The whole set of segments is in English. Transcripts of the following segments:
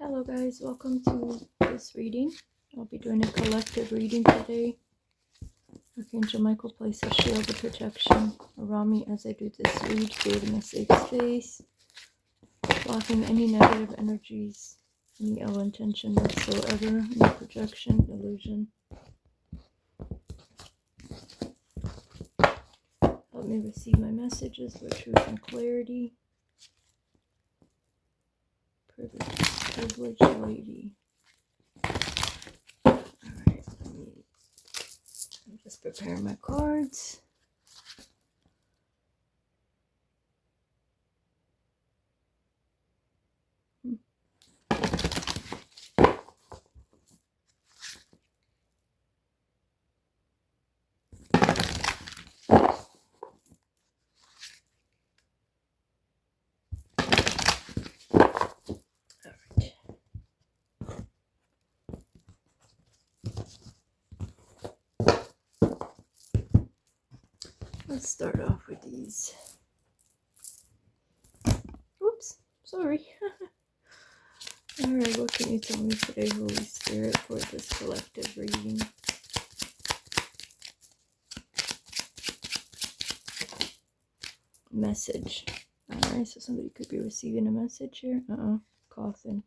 Hello guys, welcome to this reading. I'll be doing a collective reading today. Archangel Michael, place a shield of protection around me as I do this read, creating a safe space, blocking any negative energies, any ill intention whatsoever, no projection, illusion. Help me receive my messages with truth and clarity. Privileged lady. Alright, I'm just preparing my cards. Let's start off with these. Oops, sorry. Alright, what can you tell me today, Holy Spirit, for this collective reading? Message. Alright, so somebody could be receiving a message here. Coffin.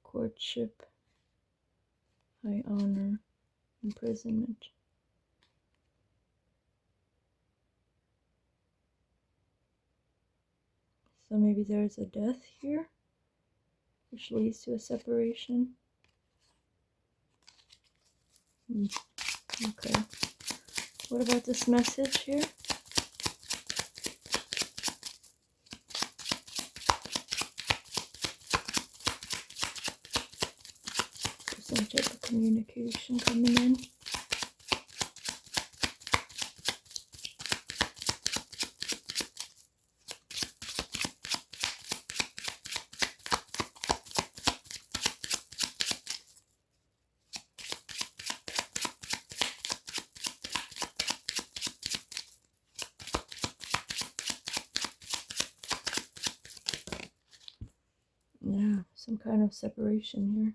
Courtship. High honor. Imprisonment. So maybe there's a death here, which leads to a separation. Okay. What about this message here? Some type of communication coming in. Yeah, some kind of separation here.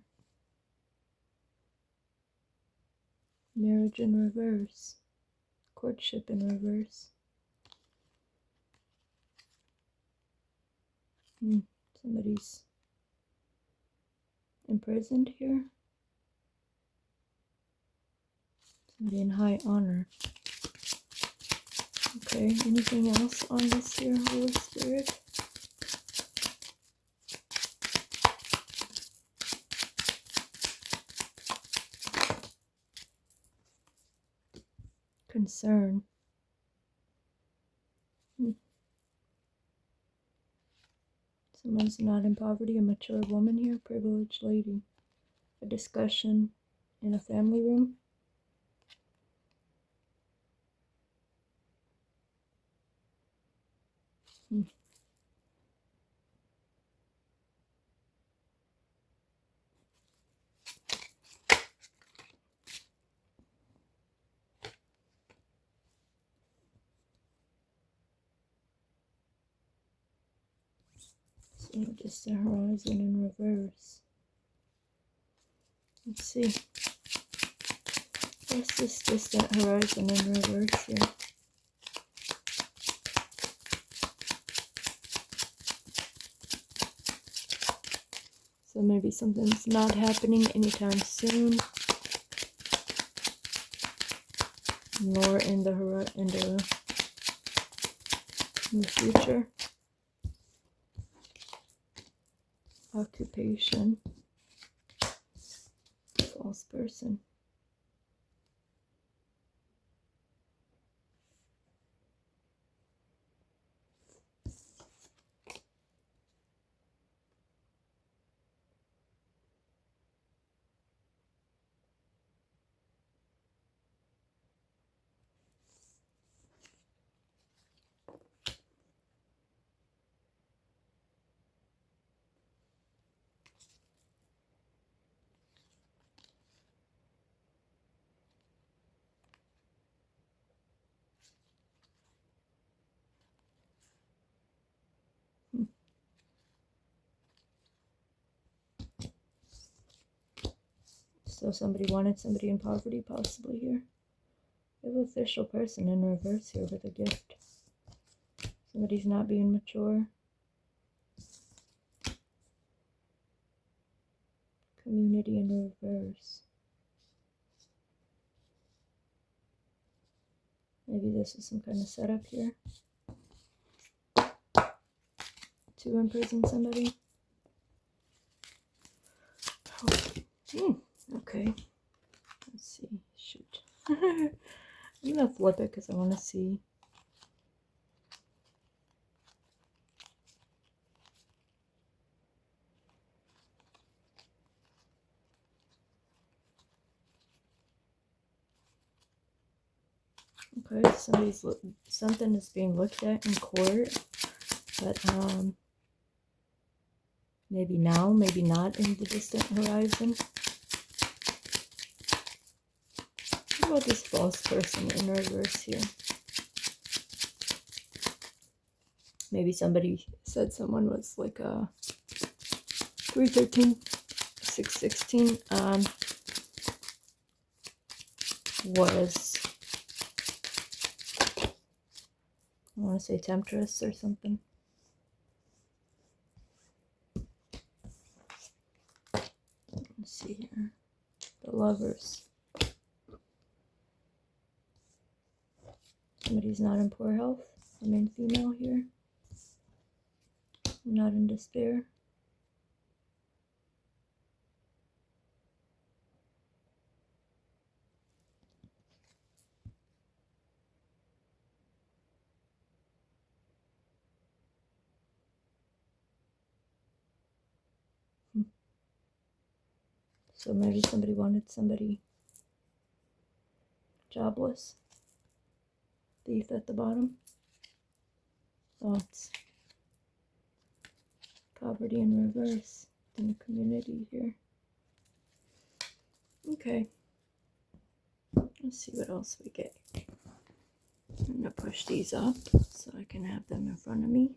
Marriage in reverse. Courtship in reverse. Somebody's imprisoned here. Somebody in high honor. Okay, anything else on this here, Holy Spirit? Concern. Someone's not in poverty, a mature woman here, privileged lady. A discussion in a family room. So just the horizon in reverse. Let's see. What's this distant horizon in reverse here? So maybe something's not happening anytime soon, nor in the future. Occupation. False person. So somebody wanted somebody in poverty possibly here. We have an official person in reverse here with a gift. Somebody's not being mature. Community in reverse. Maybe this is some kind of setup here. To imprison somebody. Okay. Let's see. Shoot. I'm gonna flip it because I want to see. Okay, something is being looked at in court, but maybe now, maybe not in the distant horizon. What about this false person in reverse here? Maybe somebody said someone was like a 313, 616, was, I want to say temptress or something. Let's see here. The Lovers. Somebody's not in poor health. I mean, female here. Not in despair. So maybe somebody wanted somebody jobless. Thief at the bottom. Thoughts. Poverty in reverse in the community here. Okay. Let's see what else we get. I'm going to push these up so I can have them in front of me.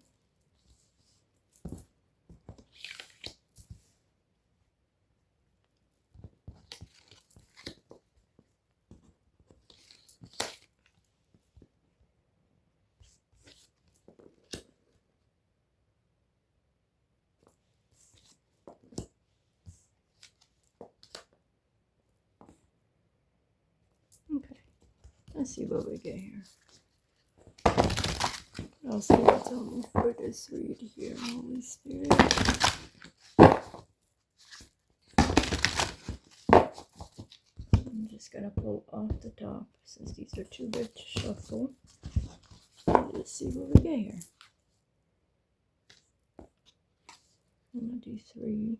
Okay. Let's see what we get here. What else can you tell me for this read here, Holy Spirit? I'm just going to pull off the top since these are too big to shuffle. Let's see what we get here. I'm going to do 3.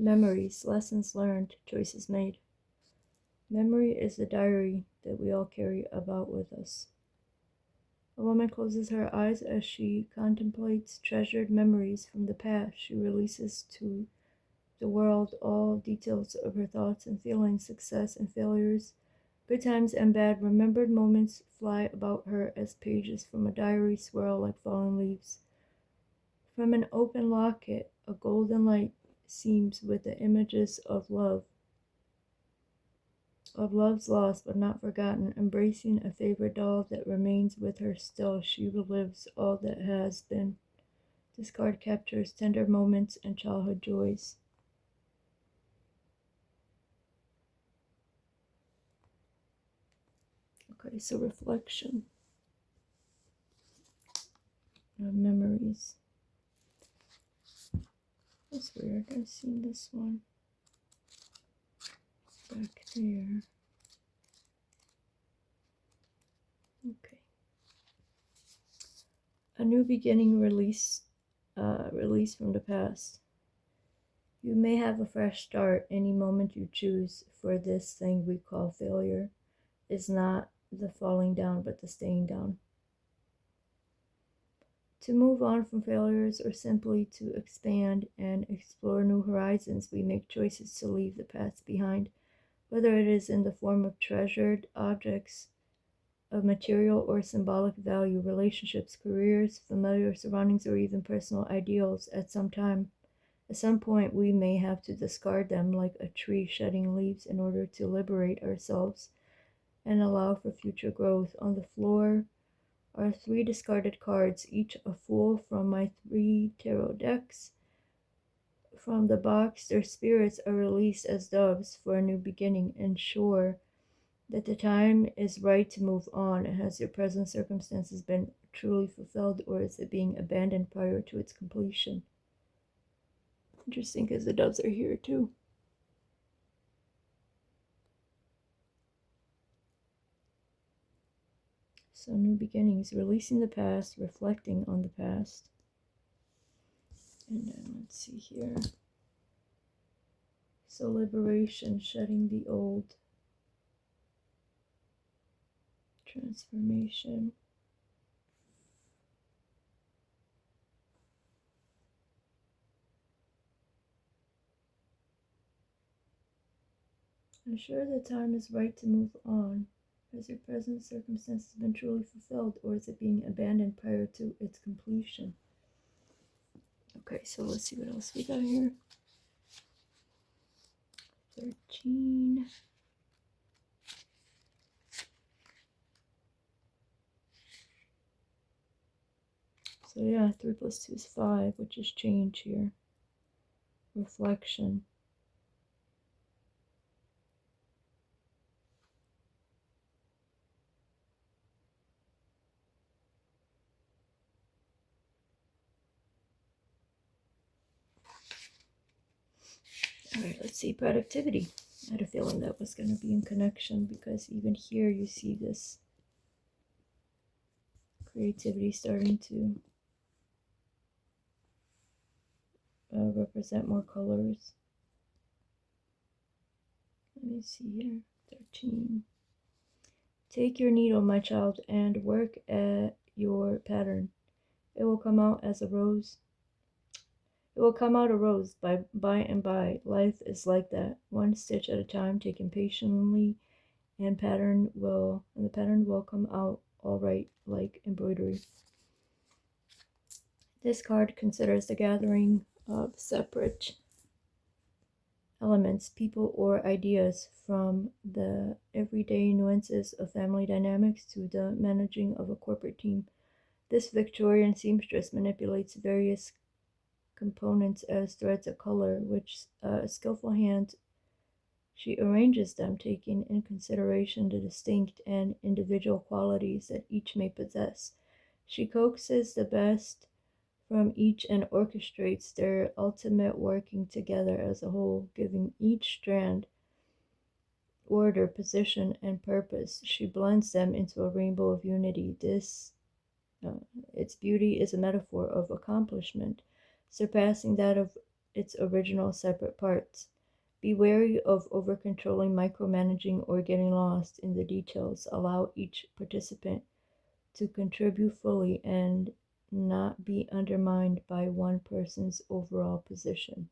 Memories, lessons learned, choices made. Memory is the diary that we all carry about with us. A woman closes her eyes as she contemplates treasured memories from the past. She releases to the world all details of her thoughts and feelings, success and failures, good times and bad. Remembered moments fly about her as pages from a diary swirl like fallen leaves. From an open locket, a golden light seems with the images of love. Of loves lost but not forgotten, embracing a favorite doll that remains with her still. She relives all that has been. This card captures tender moments and childhood joys. Okay, so reflection of memories. That's weird. I've seen this one back there. Okay. A new beginning, release from the past. You may have a fresh start any moment you choose, for this thing we call failure is not the falling down, but the staying down. To move on from failures or simply to expand and explore new horizons, we make choices to leave the past behind, whether it is in the form of treasured objects of material or symbolic value, relationships, careers, familiar surroundings, or even personal ideals. At some point, we may have to discard them like a tree shedding leaves in order to liberate ourselves and allow for future growth. On the floor are 3 discarded cards, each a fool from my 3 tarot decks. From the box, their spirits are released as doves for a new beginning. Ensure that the time is right to move on. Has your present circumstances been truly fulfilled, or is it being abandoned prior to its completion? Interesting, because the doves are here too. So new beginnings, releasing the past, reflecting on the past. And then let's see here. So liberation, shedding the old. Transformation. Ensure the time is right to move on. Has your present circumstances been truly fulfilled, or is it being abandoned prior to its completion? Okay, so let's see what else we got here. 13. So yeah, 3 plus 2 is 5, which is change here. Reflection. Alright, let's see, productivity. I had a feeling that was going to be in connection, because even here you see this creativity starting to represent more colors. Let me see here. 13. Take your needle, my child, and work at your pattern. It will come out as a rose. It will come out a rose by and by. Life is like that, one stitch at a time, taken patiently, and the pattern will come out all right, like embroidery. This card considers the gathering of separate elements, people, or ideas, from the everyday nuances of family dynamics to the managing of a corporate team. This Victorian seamstress manipulates various components as threads of color, which a skillful hand she arranges them, taking in consideration the distinct and individual qualities that each may possess. She coaxes the best from each and orchestrates their ultimate working together as a whole, giving each strand order, position, and purpose. She blends them into a rainbow of unity. Its beauty is a metaphor of accomplishment, surpassing that of its original separate parts. Be wary of over-controlling, micromanaging, or getting lost in the details. Allow each participant to contribute fully and not be undermined by one person's overall position.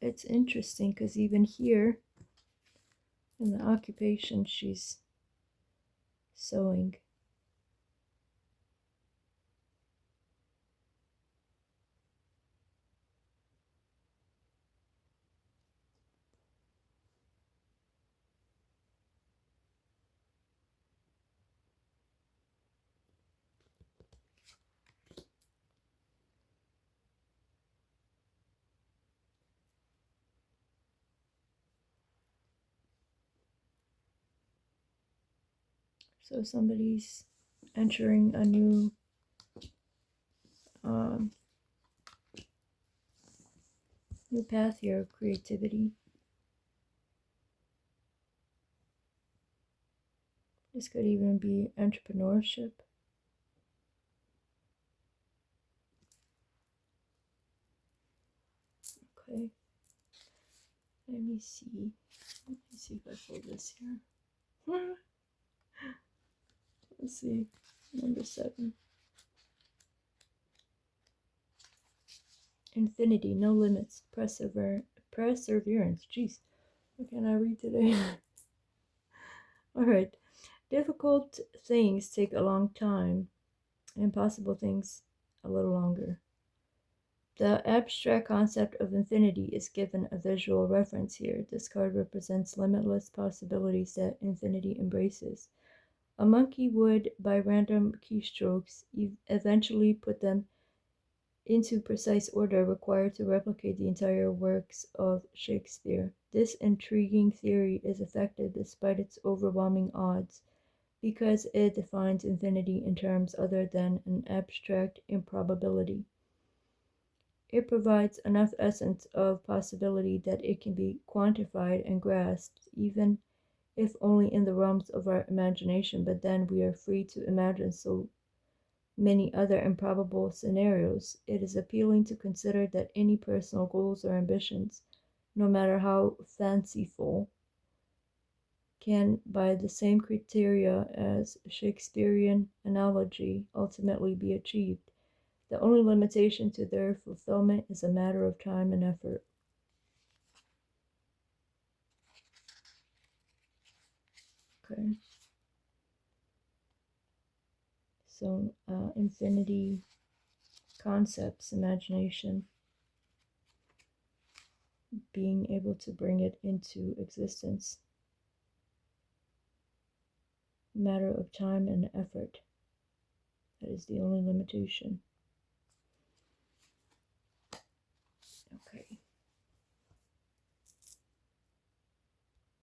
It's interesting because even here in the occupation, she's sewing. So somebody's entering a new new path here of creativity. This could even be entrepreneurship. Okay. Let me see. Let me see if I pull this here. Let's see. Number 7. Infinity, no limits. Perseverance. Jeez. What can I read today? Alright. Difficult things take a long time. Impossible things a little longer. The abstract concept of infinity is given a visual reference here. This card represents limitless possibilities that infinity embraces. A monkey would, by random keystrokes, eventually put them into precise order required to replicate the entire works of Shakespeare. This intriguing theory is effective despite its overwhelming odds, because it defines infinity in terms other than an abstract improbability. It provides enough essence of possibility that it can be quantified and grasped, even if only in the realms of our imagination, but then we are free to imagine so many other improbable scenarios. It is appealing to consider that any personal goals or ambitions, no matter how fanciful, can, by the same criteria as Shakespearean analogy, ultimately be achieved. The only limitation to their fulfillment is a matter of time and effort. Okay. So, infinity concepts, imagination, being able to bring it into existence. Matter of time and effort. That is the only limitation.